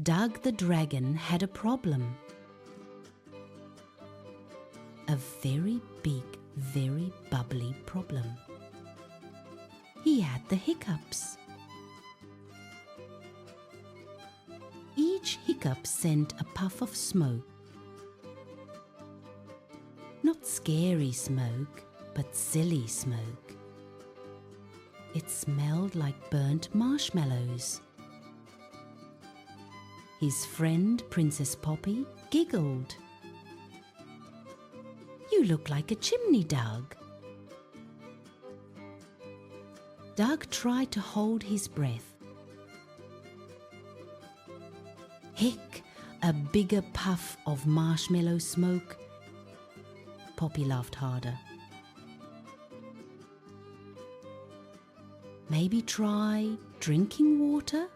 Doug the Dragon had a problem. A very big, very bubbly problem. He had the hiccups. Each hiccup sent a puff of smoke. Not scary smoke, but silly smoke. It smelled like burnt marshmallows. His friend Princess Poppy giggled. "You look like a chimney, Doug." Doug tried to hold his breath. Hick! A bigger puff of marshmallow smoke. Poppy laughed harder. Maybe try drinking water?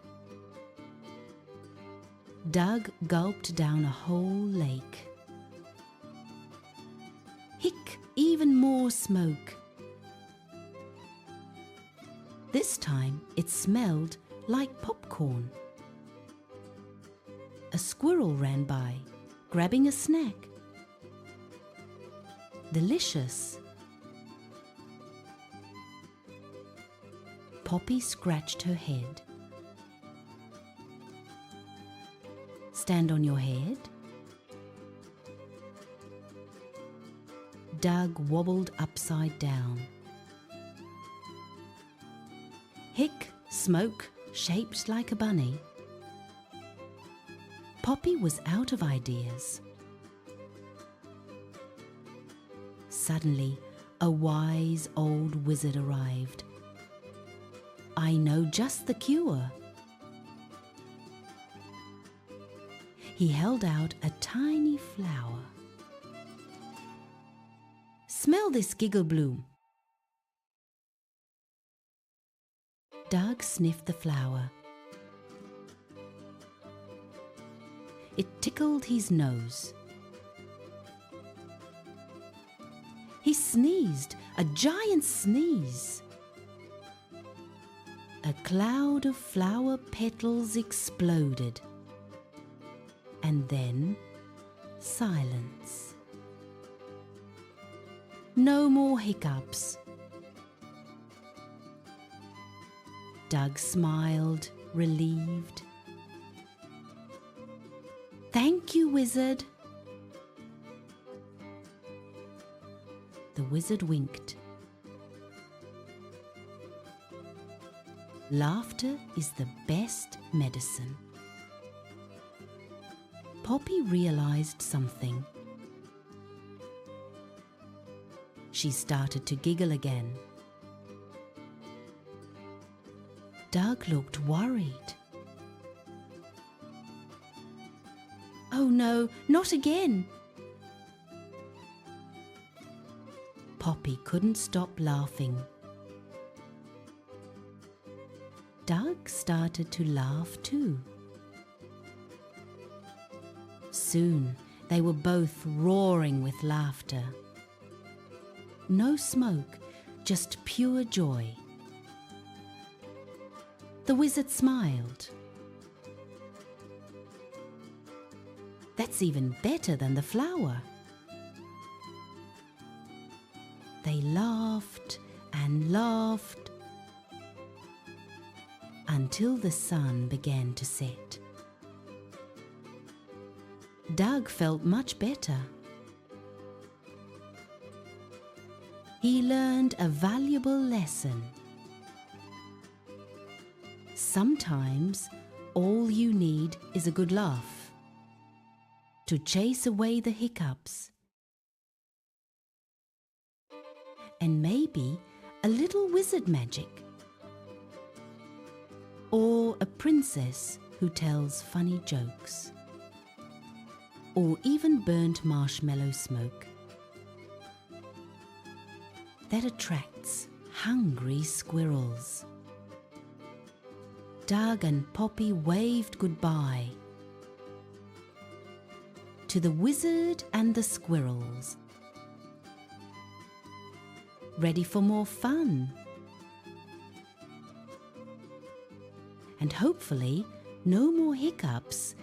Doug gulped down a whole lake. Hick! Even more smoke. This time it smelled like popcorn. A squirrel ran by, grabbing a snack. Delicious. Poppy scratched her head. Stand on your head. Doug wobbled upside down. Hick! Smoke, shaped like a bunny. Poppy was out of ideas. Suddenly, a wise old wizard arrived. "I know just the cure." He held out a tiny flower. "Smell this, Giggle Bloom." Doug sniffed the flower. It tickled his nose. He sneezed, a giant sneeze. A cloud of flower petals exploded. And then silence. No more hiccups. Doug smiled, relieved. "Thank you, wizard." The wizard winked. Laughter is the best medicine. Poppy realized something. She started to giggle again. Doug looked worried. "Oh no, not again!" Poppy couldn't stop laughing. Doug started to laugh too. Soon they were both roaring with laughter. No smoke, just pure joy. The wizard smiled. "That's even better than the flower." They laughed and laughed until the sun began to set. Doug felt much better. He learned a valuable lesson. Sometimes all you need is a good laugh to chase away the hiccups, and maybe a little wizard magic, or a princess who tells funny jokes, or even burnt marshmallow smoke that attracts hungry squirrels. Doug and Poppy waved goodbye to the wizard and the squirrels. Ready for more fun? And hopefully No more hiccups